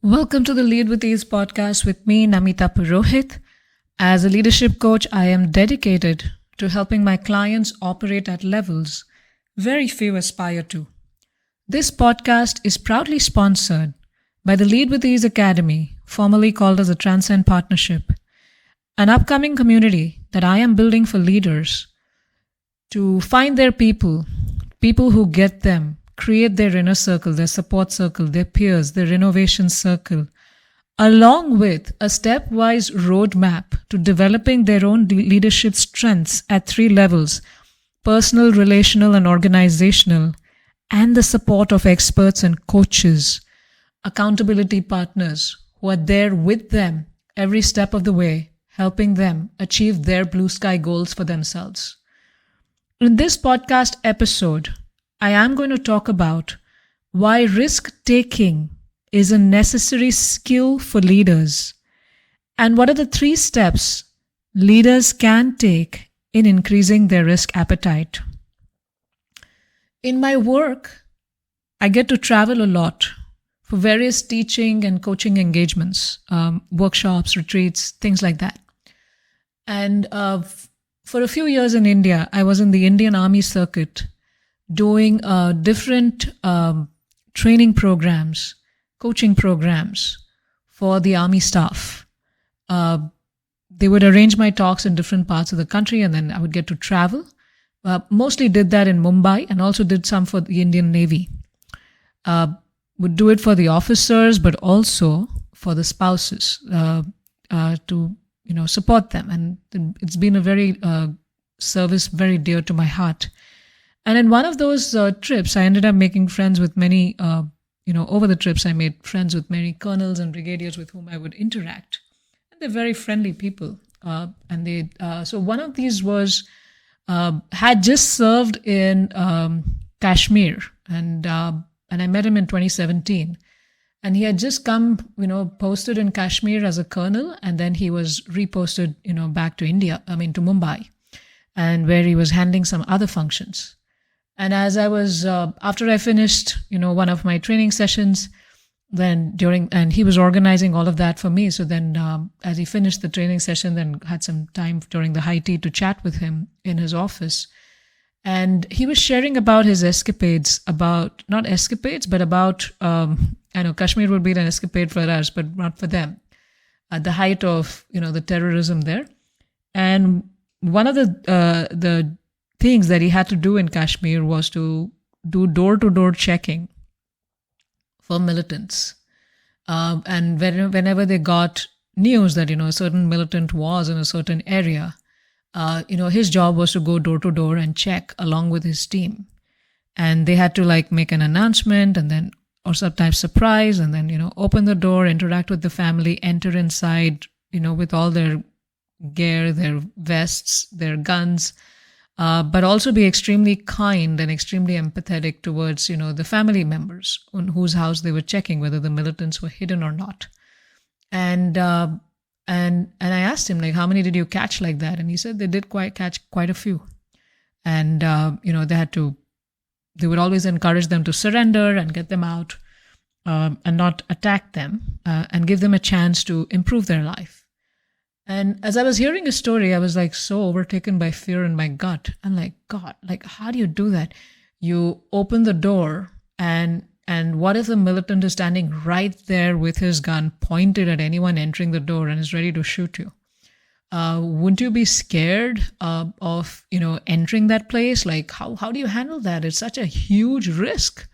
Welcome to the Lead with Ease podcast with me, Namita Purohit. As a leadership coach, I am dedicated to helping my clients operate at levels very few aspire to. This podcast is proudly sponsored by the Lead with Ease Academy, formerly called as a Transcend Partnership, an upcoming community that I am building for leaders to find their people who get them, create their inner circle, their support circle, their peers, their innovation circle, along with a stepwise roadmap to developing their own leadership strengths at 3 levels: personal, relational, and organizational, and the support of experts and coaches, accountability partners who are there with them every step of the way, helping them achieve their blue sky goals for themselves. In this podcast episode, I am going to talk about why risk-taking is a necessary skill for leaders and what are the 3 steps leaders can take in increasing their risk appetite. In my work, I get to travel a lot for various teaching and coaching engagements, workshops, retreats, things like that. And for a few years in India, I was in the Indian Army circuit doing different training programs, coaching programs for the Army staff. They would arrange my talks in different parts of the country, and then I would get to travel. Mostly did that in Mumbai and also did some for the Indian Navy. Would do it for the officers, but also for the spouses to support them. And it's been a very service very dear to my heart. And in one of those trips, I ended up making friends with many, over the trips, I made friends with many colonels and brigadiers with whom I would interact. And they're very friendly people. So one of these had just served in Kashmir. And I met him in 2017. And he had just come, posted in Kashmir as a colonel. And then he was reposted, back to to Mumbai, and where he was handling some other functions. And as I was, after I finished, one of my training sessions, and he was organizing all of that for me. So then as he finished the training session, then had some time during the high tea to chat with him in his office. And he was sharing about his escapades, not escapades, but about, I know Kashmir would be an escapade for us, but not for them, at the height of, the terrorism there. And one of the things that he had to do in Kashmir was to do door-to-door checking for militants. And whenever they got news that, a certain militant was in a certain area, his job was to go door-to-door and check along with his team. And they had to make an announcement or sometimes surprise, and then, open the door, interact with the family, enter inside, with all their gear, their vests, their guns, but also be extremely kind and extremely empathetic towards, the family members on whose house they were checking, whether the militants were hidden or not. And I asked him, how many did you catch like that? And he said they did catch quite a few. And, they would always encourage them to surrender and get them out and not attack them and give them a chance to improve their life. And as I was hearing his story, I was so overtaken by fear in my gut. I'm like, God, how do you do that? You open the door and what if the militant is standing right there with his gun pointed at anyone entering the door and is ready to shoot you? Wouldn't you be scared of entering that place? How do you handle that? It's such a huge risk.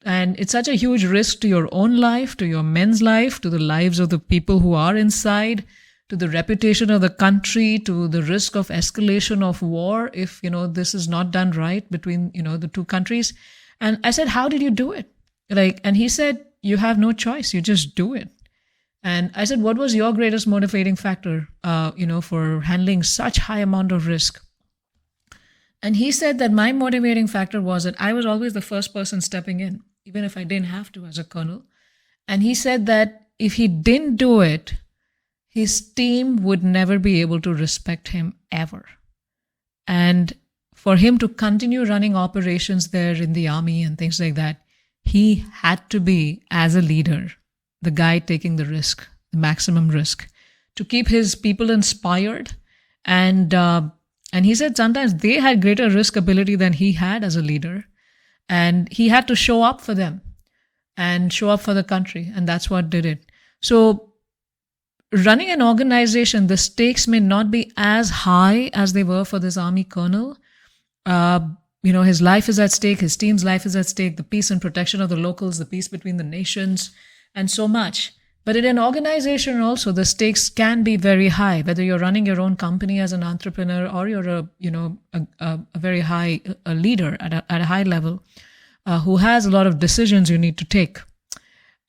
And it's such a huge risk to your own life, to your men's life, to the lives of the people who are inside, to the reputation of the country, to the risk of escalation of war if, this is not done right between, the 2 countries. And I said, how did you do it? And he said, you have no choice. You just do it. And I said, what was your greatest motivating factor, for handling such high amount of risk? And he said that my motivating factor was that I was always the first person stepping in, even if I didn't have to as a colonel. And he said that if he didn't do it, his team would never be able to respect him ever. And for him to continue running operations there in the army and things like that, he had to be, as a leader, the guy taking the risk, the maximum risk, to keep his people inspired. And he said sometimes they had greater risk ability than he had as a leader. And he had to show up for them and show up for the country. And that's what did it. So running an organization, the stakes may not be as high as they were for this army colonel. His life is at stake, his team's life is at stake, the peace and protection of the locals, the peace between the nations, and so much. But in an organization also, the stakes can be very high, whether you're running your own company as an entrepreneur or you're a very high leader at a high level who has a lot of decisions you need to take.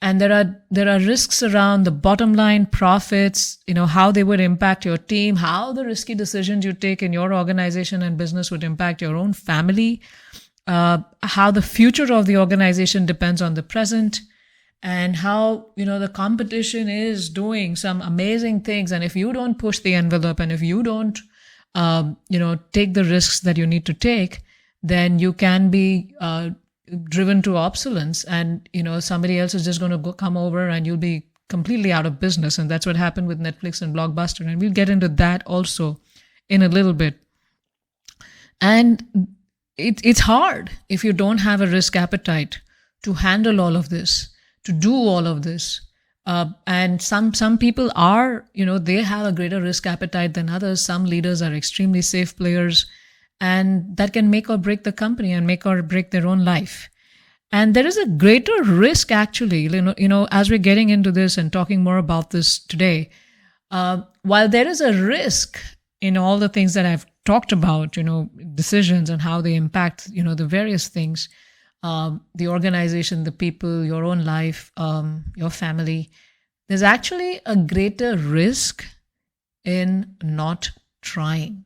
And there are risks around the bottom line profits, how they would impact your team, how the risky decisions you take in your organization and business would impact your own family, how the future of the organization depends on the present, and how, the competition is doing some amazing things. And if you don't push the envelope and if you don't, take the risks that you need to take, then you can be driven to obsolescence, and somebody else is just going to come over and you'll be completely out of business. And that's what happened with Netflix and Blockbuster, and we'll get into that also in a little bit. And it's hard if you don't have a risk appetite to handle all of this, to do all of this. And some people are, they have a greater risk appetite than others. Some leaders are extremely safe players, and that can make or break the company and make or break their own life. And there is a greater risk, actually, as we're getting into this and talking more about this today. While there is a risk in all the things that I've talked about, decisions and how they impact, the various things, the organization, the people, your own life, your family, there's actually a greater risk in not trying.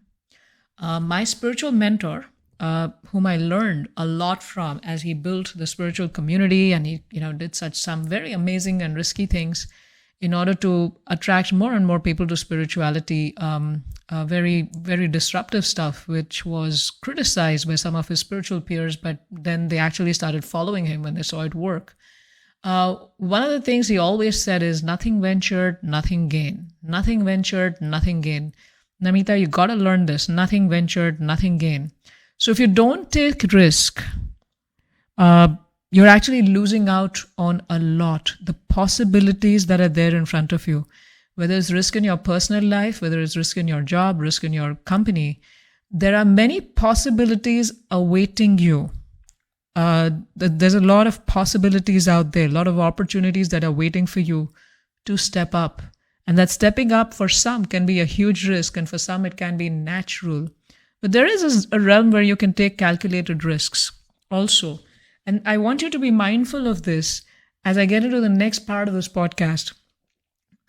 My spiritual mentor, whom I learned a lot from as he built the spiritual community, and he, did some very amazing and risky things in order to attract more and more people to spirituality, very, very disruptive stuff, which was criticized by some of his spiritual peers, but then they actually started following him when they saw it work. One of the things he always said is, nothing ventured, nothing gained. Nothing ventured, nothing gained. Namita, you got to learn this. Nothing ventured, nothing gained. So if you don't take risk, you're actually losing out on a lot. The possibilities that are there in front of you, whether it's risk in your personal life, whether it's risk in your job, risk in your company, there are many possibilities awaiting you. There's a lot of possibilities out there, a lot of opportunities that are waiting for you to step up. And that stepping up for some can be a huge risk, and for some it can be natural. But there is a realm where you can take calculated risks also. And I want you to be mindful of this as I get into the next part of this podcast.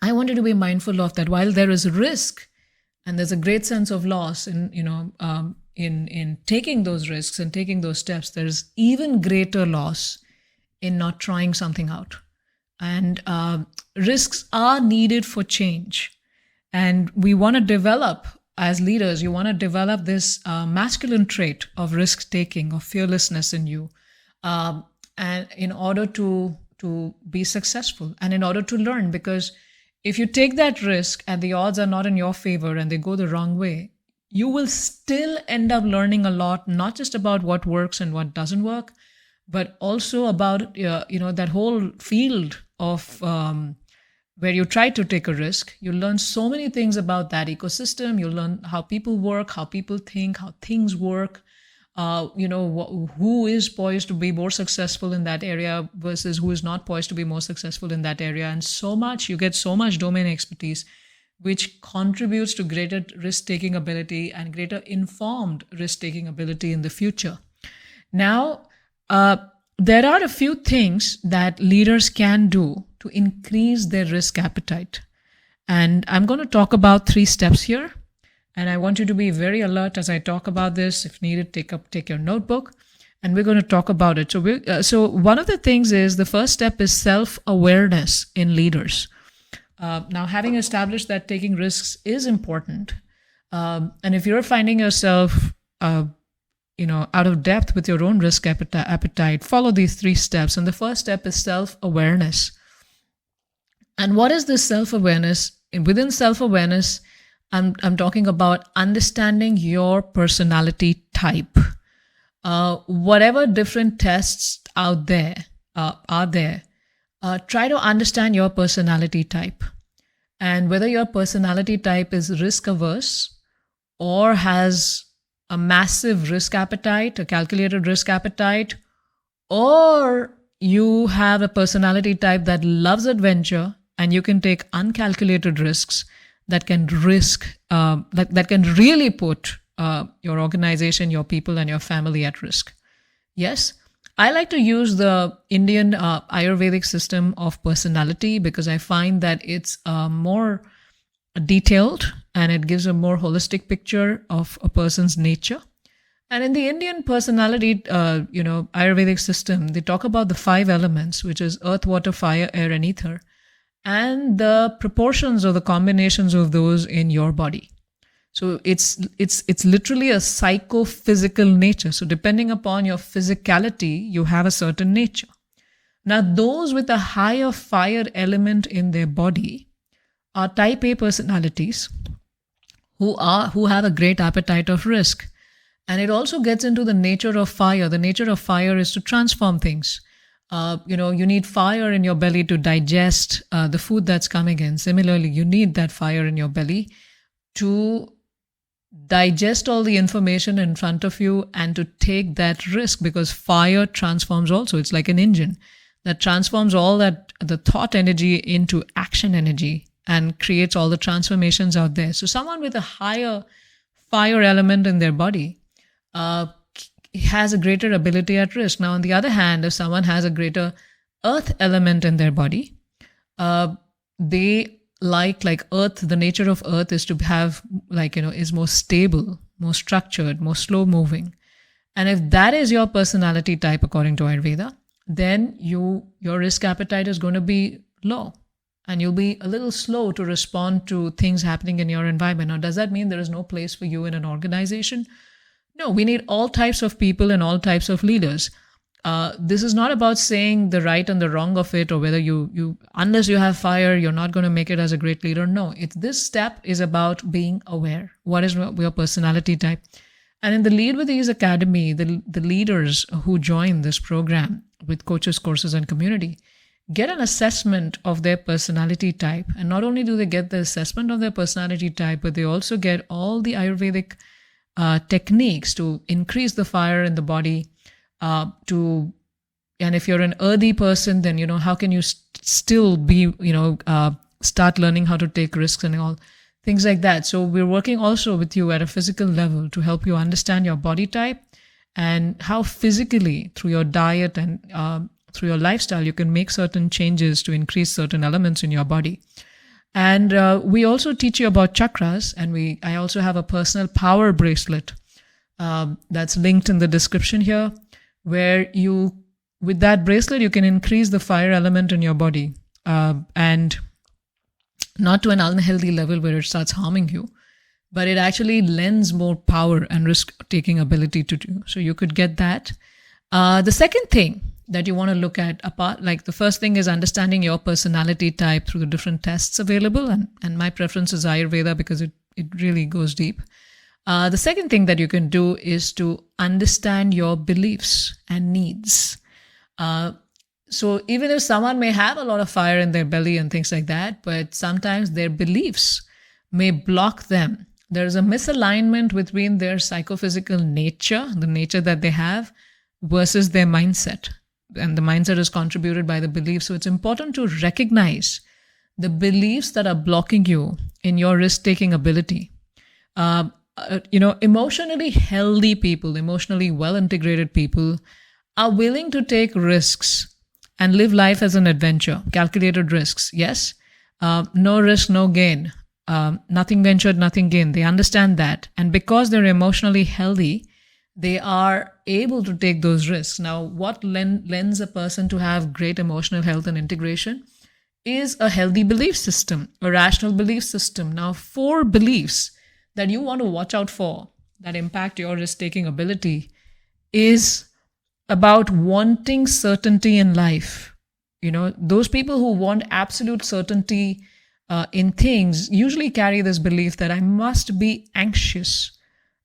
I want you to be mindful of that. While there is risk and there's a great sense of loss in taking those risks and taking those steps, there's even greater loss in not trying something out. And risks are needed for change. And we want to develop, as leaders, you want to develop this masculine trait of risk-taking, of fearlessness in you, and in order to be successful and in order to learn. Because if you take that risk and the odds are not in your favor and they go the wrong way, you will still end up learning a lot, not just about what works and what doesn't work, but also about that whole field of where you try to take a risk. You learn so many things about that ecosystem. You learn how people work, how people think, how things work. Who is poised to be more successful in that area versus who is not poised to be more successful in that area. And so much, you get so much domain expertise, which contributes to greater risk-taking ability and greater informed risk-taking ability in the future. Now, there are a few things that leaders can do to increase their risk appetite. And I'm going to talk about 3 steps here. And I want you to be very alert as I talk about this. If needed, take your notebook, and we're going to talk about it. So one of the things is, the first step is self-awareness in leaders. Now, having established that taking risks is important, and if you're finding yourself, out of depth with your own risk appetite, follow these 3 steps. And the first step is self-awareness. And what is this self-awareness? Within self-awareness, I'm talking about understanding your personality type. Whatever different tests out there are there, try to understand your personality type, and whether your personality type is risk averse or has a massive risk appetite, a calculated risk appetite, or you have a personality type that loves adventure and you can take uncalculated risks that can that can really put your organization, your people, and your family at risk. Yes, I like to use the Indian Ayurvedic system of personality because I find that it's more detailed and it gives a more holistic picture of a person's nature. And in the Indian personality, Ayurvedic system, they talk about the 5 elements, which is earth, water, fire, air, and ether, and the proportions or the combinations of those in your body. So it's literally a psychophysical nature. So depending upon your physicality, you have a certain nature. Now, those with a higher fire element in their body are type A personalities who have a great appetite of risk. And it also gets into the nature of fire. The nature of fire is to transform things. You need fire in your belly to digest the food that's coming in. Similarly, you need that fire in your belly to digest all the information in front of you and to take that risk, because fire transforms also. It's like an engine that transforms all that the thought energy into action energy and creates all the transformations out there. So someone with a higher fire element in their body has a greater ability at risk. Now, on the other hand, if someone has a greater earth element in their body, they like earth, the nature of earth is to have is more stable, more structured, more slow moving. And if that is your personality type according to Ayurveda, then your risk appetite is going to be low and you'll be a little slow to respond to things happening in your environment. Now, does that mean there is no place for you in an organization? No, we need all types of people and all types of leaders. This is not about saying the right and the wrong of it, or whether you unless you have fire, you're not going to make it as a great leader. No, this step is about being aware. What is your personality type? And in the Lead with Ease Academy, the leaders who join this program with coaches, courses, and community get an assessment of their personality type. And not only do they get the assessment of their personality type, but they also get all the Ayurvedic techniques to increase the fire in the body. And if you're an earthy person, then how can you still be start learning how to take risks and all things like that. So we're working also with you at a physical level to help you understand your body type and how physically through your diet and through your lifestyle you can make certain changes to increase certain elements in your body. And we also teach you about chakras, and I also have a personal power bracelet that's linked in the description here, where with that bracelet, you can increase the fire element in your body, and not to an unhealthy level where it starts harming you, but it actually lends more power and risk-taking ability to you. So you could get that. The second thing that you want to look at, the first thing is understanding your personality type through the different tests available, and my preference is Ayurveda because it really goes deep. The second thing that you can do is to understand your beliefs and needs. So even if someone may have a lot of fire in their belly and things like that, but sometimes their beliefs may block them. There's a misalignment between their psychophysical nature, the nature that they have, versus their mindset. And the mindset is contributed by the beliefs. So it's important to recognize the beliefs that are blocking you in your risk-taking ability. Emotionally healthy people, emotionally well-integrated people are willing to take risks and live life as an adventure, calculated risks. Yes, no risk, no gain. Nothing ventured, nothing gained. They understand that. And because they're emotionally healthy, they are able to take those risks. Now, what lends a person to have great emotional health and integration is a healthy belief system, a rational belief system. Now, 4 beliefs that you want to watch out for that impact your risk-taking ability is about wanting certainty in life. Those people who want absolute certainty in things usually carry this belief that I must be anxious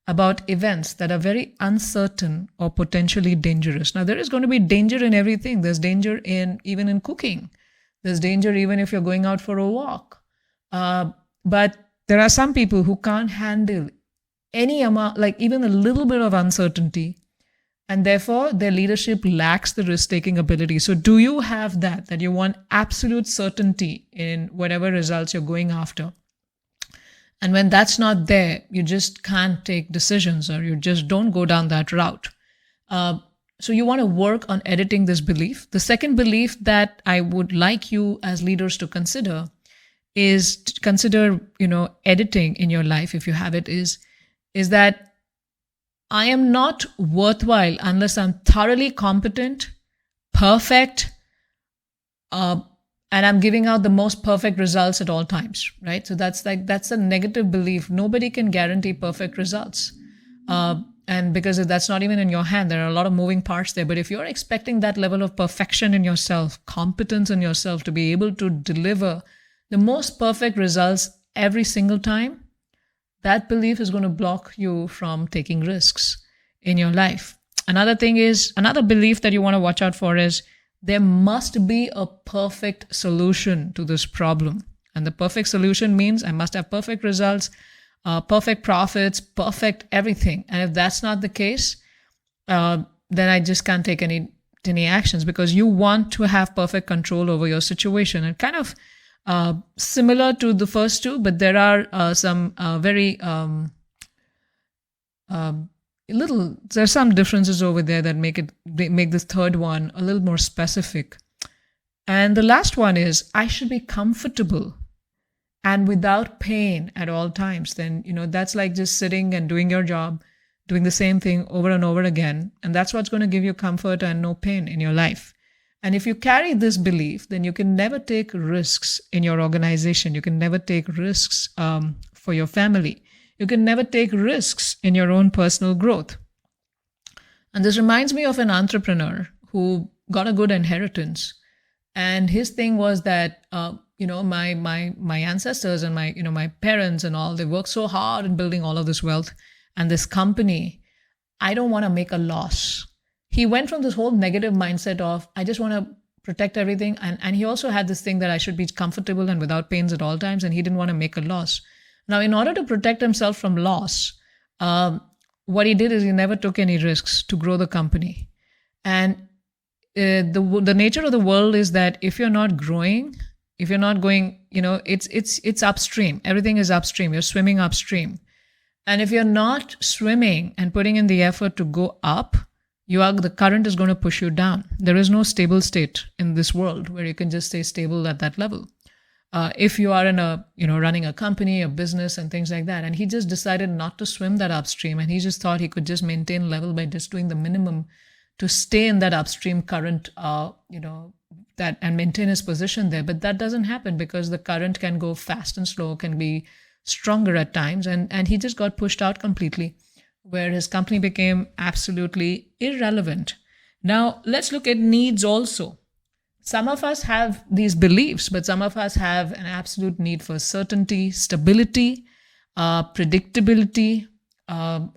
about events that are very uncertain or potentially dangerous. Now, there is going to be danger in everything. There's danger even in cooking. There's danger even if you're going out for a walk. But there are some people who can't handle any amount, like even a little bit of uncertainty, and therefore their leadership lacks the risk-taking ability. So do you have that you want absolute certainty in whatever results you're going after? And when that's not there, you just can't take decisions, or you just don't go down that route. So you want to work on editing this belief. The second belief that I would like you as leaders to consider is to consider, editing in your life, if you have it, is that I am not worthwhile unless I'm thoroughly competent, perfect, and I'm giving out the most perfect results at all times, right? So that's a negative belief. Nobody can guarantee perfect results. And because that's not even in your hand, there are a lot of moving parts there. But if you're expecting that level of perfection in yourself, competence in yourself to be able to deliver the most perfect results every single time, that belief is going to block you from taking risks in your life. Another belief that you want to watch out for is there must be a perfect solution to this problem. And the perfect solution means I must have perfect results, perfect profits, perfect everything. And if that's not the case, then I just can't take any actions, because you want to have perfect control over your situation. And kind of similar to the first two, but there are some there's some differences over there that make this third one a little more specific. And the last one is I should be comfortable and without pain at all times. Then, that's like just sitting and doing your job, doing the same thing over and over again. And that's what's going to give you comfort and no pain in your life. And if you carry this belief, then you can never take risks in your organization. You can never take risks for your family. You can never take risks in your own personal growth. And this reminds me of an entrepreneur who got a good inheritance. And his thing was that, my ancestors and my parents and all, they worked so hard in building all of this wealth and this company. I don't want to make a loss. He went from this whole negative mindset of, I just want to protect everything. And he also had this thing that I should be comfortable and without pains at all times. And he didn't want to make a loss. Now, in order to protect himself from loss, what he did is he never took any risks to grow the company. And the nature of the world is that if you're not growing, if you're not going, it's upstream. Everything is upstream. You're swimming upstream. And if you're not swimming and putting in the effort to go up, the current is going to push you down. There is no stable state in this world where you can just stay stable at that level. If you are in running a company, a business and things like that. And he just decided not to swim that upstream. And he just thought he could just maintain level by just doing the minimum to stay in that upstream current, and maintain his position there. But that doesn't happen because the current can go fast and slow, can be stronger at times. And he just got pushed out completely, where his company became absolutely irrelevant. Now, let's look at needs also. Some of us have these beliefs, but some of us have an absolute need for certainty, stability, predictability,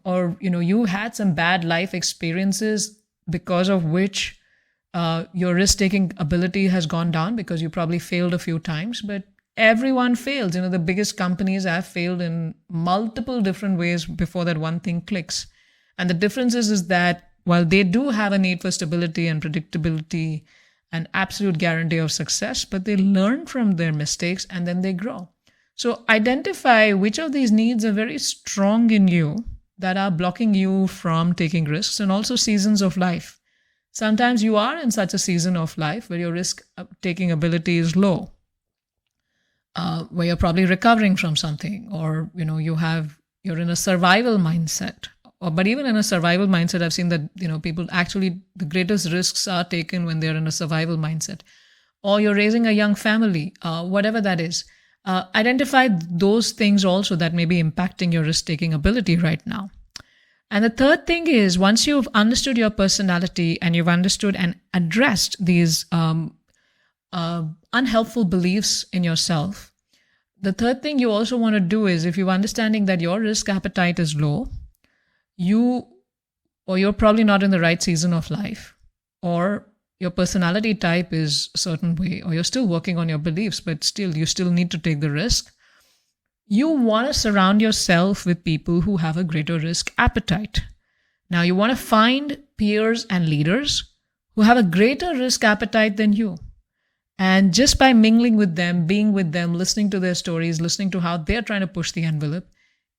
or you had some bad life experiences because of which your risk-taking ability has gone down because you probably failed a few times. But everyone fails. The biggest companies have failed in multiple different ways before that one thing clicks. And the difference is that while they do have a need for stability and predictability, an absolute guarantee of success, but they learn from their mistakes and then they grow. So identify which of these needs are very strong in you that are blocking you from taking risks, and also seasons of life. Sometimes you are in such a season of life where your risk-taking ability is low, where you're probably recovering from something, or you're in a survival mindset. But even in a survival mindset, I've seen that, people actually, the greatest risks are taken when they're in a survival mindset. Or you're raising a young family, whatever that is. Identify those things also that may be impacting your risk-taking ability right now. And the third thing is, once you've understood your personality and you've understood and addressed these unhelpful beliefs in yourself. The third thing you also want to do is, if you're understanding that your risk appetite is low, you're probably not in the right season of life, or your personality type is a certain way, or you're still working on your beliefs, but still you still need to take the risk. You want to surround yourself with people who have a greater risk appetite. Now, you want to find peers and leaders who have a greater risk appetite than you. And just by mingling with them, being with them, listening to their stories, listening to how they're trying to push the envelope,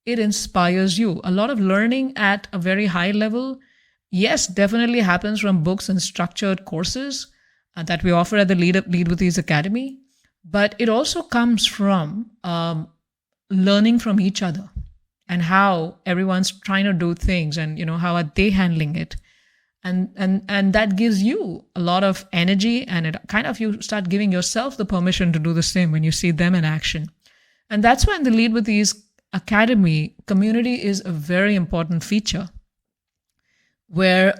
it inspires you. A lot of learning at a very high level, yes, definitely happens from books and structured courses that we offer at the Lead with Ease Academy. But it also comes from learning from each other and how everyone's trying to do things, and how are they handling it. And that gives you a lot of energy, and it kind of, you start giving yourself the permission to do the same when you see them in action. And that's why in the Lead with Ease Academy, community is a very important feature, where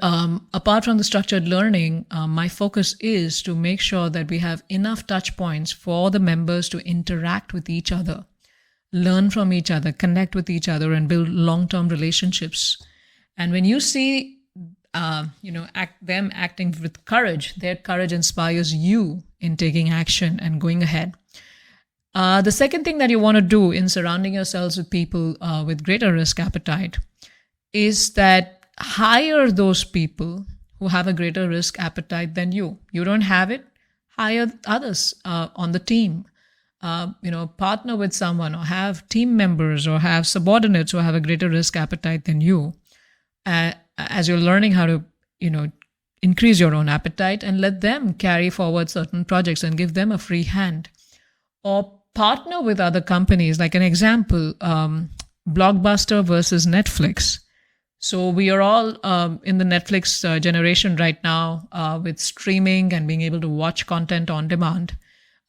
apart from the structured learning, my focus is to make sure that we have enough touch points for the members to interact with each other, learn from each other, connect with each other, and build long-term relationships. And when you see them acting with courage, their courage inspires you in taking action and going ahead. The second thing that you want to do in surrounding yourselves with people with greater risk appetite is that hire those people who have a greater risk appetite than you. You don't have it, hire others on the team. Partner with someone, or have team members, or have subordinates who have a greater risk appetite than you. As you're learning how to, increase your own appetite, and let them carry forward certain projects and give them a free hand. Or partner with other companies, like an example, Blockbuster versus Netflix. So we are all in the Netflix generation right now, with streaming and being able to watch content on demand,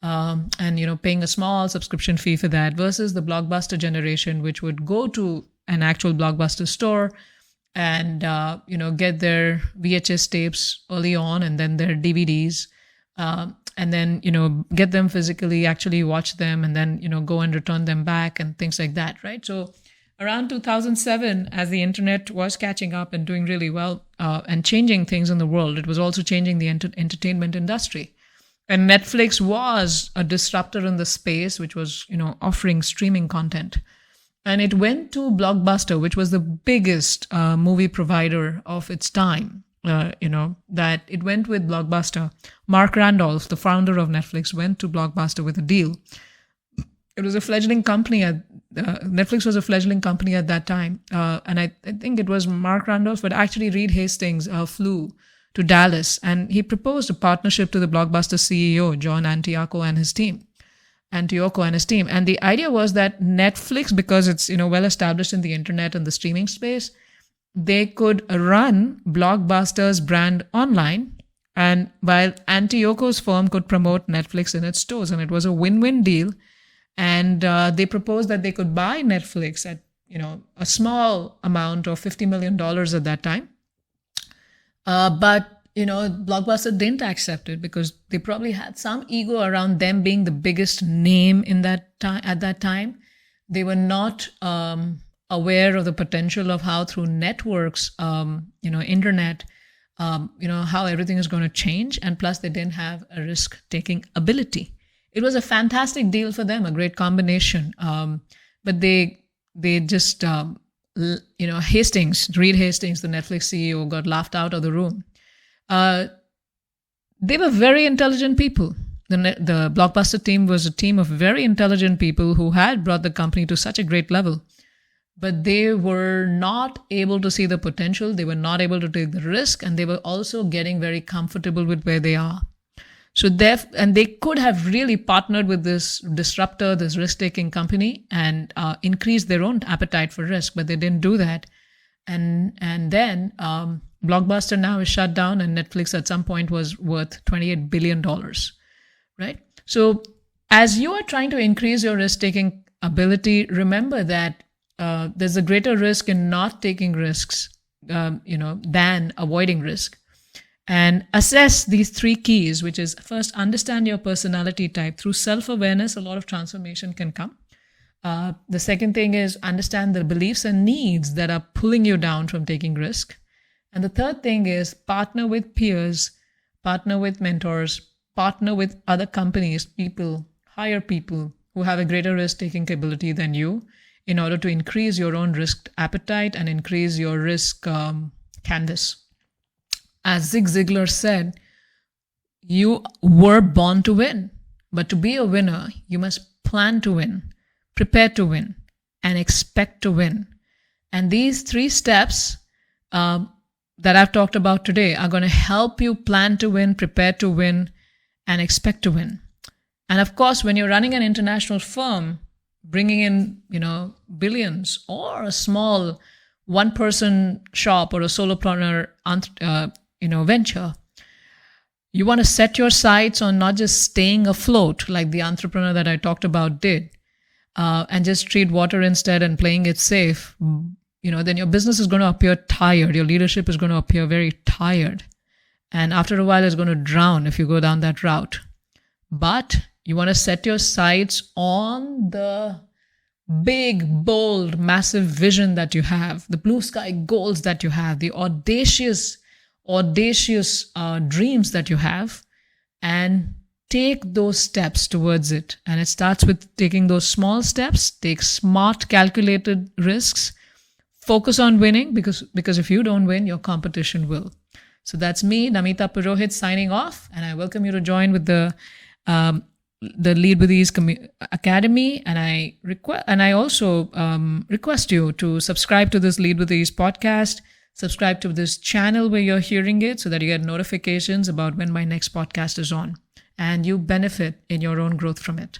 and paying a small subscription fee for that, versus the Blockbuster generation, which would go to an actual Blockbuster store and get their VHS tapes early on, and then their DVDs, and then get them physically, actually watch them, and then go and return them back, and things like that, right? So around 2007, as the internet was catching up and doing really well and changing things in the world, it was also changing the entertainment industry. And Netflix was a disruptor in the space, which was offering streaming content. And it went to Blockbuster, which was the biggest movie provider of its time, that it went with Blockbuster. Mark Randolph, the founder of Netflix, went to Blockbuster with a deal. It was a fledgling company. Netflix was a fledgling company at that time. And I think it was Mark Randolph, but actually Reed Hastings flew to Dallas, and he proposed a partnership to the Blockbuster CEO, John Antioco and his team. And the idea was that Netflix, because it's well established in the internet and the streaming space, they could run Blockbuster's brand online, and while Antioco's firm could promote Netflix in its stores. And it was a win-win deal. And they proposed that they could buy Netflix at a small amount of $50 million at that time. But Blockbuster didn't accept it, because they probably had some ego around them being the biggest name in that time. At that time, they were not aware of the potential of how through networks, internet, how everything is going to change. And plus, they didn't have a risk-taking ability. It was a fantastic deal for them, a great combination. But they just, Reed Hastings, the Netflix CEO, got laughed out of the room. They were very intelligent people. The Blockbuster team was a team of very intelligent people who had brought the company to such a great level. But they were not able to see the potential. They were not able to take the risk. And they were also getting very comfortable with where they are. So they could have really partnered with this disruptor, this risk-taking company, and increased their own appetite for risk, but they didn't do that. And then Blockbuster now is shut down, and Netflix at some point was worth $28 billion, right? So as you are trying to increase your risk-taking ability, remember that there's a greater risk in not taking risks, than avoiding risk. and assess these 3 keys, which is first, understand your personality type. Through self-awareness, a lot of transformation can come. The second thing is understand the beliefs and needs that are pulling you down from taking risk. And the third thing is partner with peers, partner with mentors, partner with other companies, people, hire people who have a greater risk-taking capability than you in order to increase your own risk appetite and increase your risk canvas. As Zig Ziglar said, you were born to win, but to be a winner, you must plan to win, prepare to win, and expect to win. And these 3 steps that I've talked about today are going to help you plan to win, prepare to win, and expect to win. And of course, when you're running an international firm, bringing in, billions, or a small one-person shop or a solopreneur, venture, you want to set your sights on not just staying afloat like the entrepreneur that I talked about did, and just treat water instead and playing it safe. Then your business is going to appear tired. Your leadership is going to appear very tired. And after a while, it's going to drown if you go down that route. But you want to set your sights on the big, bold, massive vision that you have, the blue sky goals that you have, the audacious dreams that you have, and take those steps towards it. And it starts with taking those small steps, take smart, calculated risks, focus on winning, because if you don't win, your competition will. So that's me, Namita Purohit, signing off, and I welcome you to join with the Lead with Ease Academy, and I also request you to subscribe to this Lead with Ease podcast, subscribe to this channel where you're hearing it so that you get notifications about when my next podcast is on, and you benefit in your own growth from it.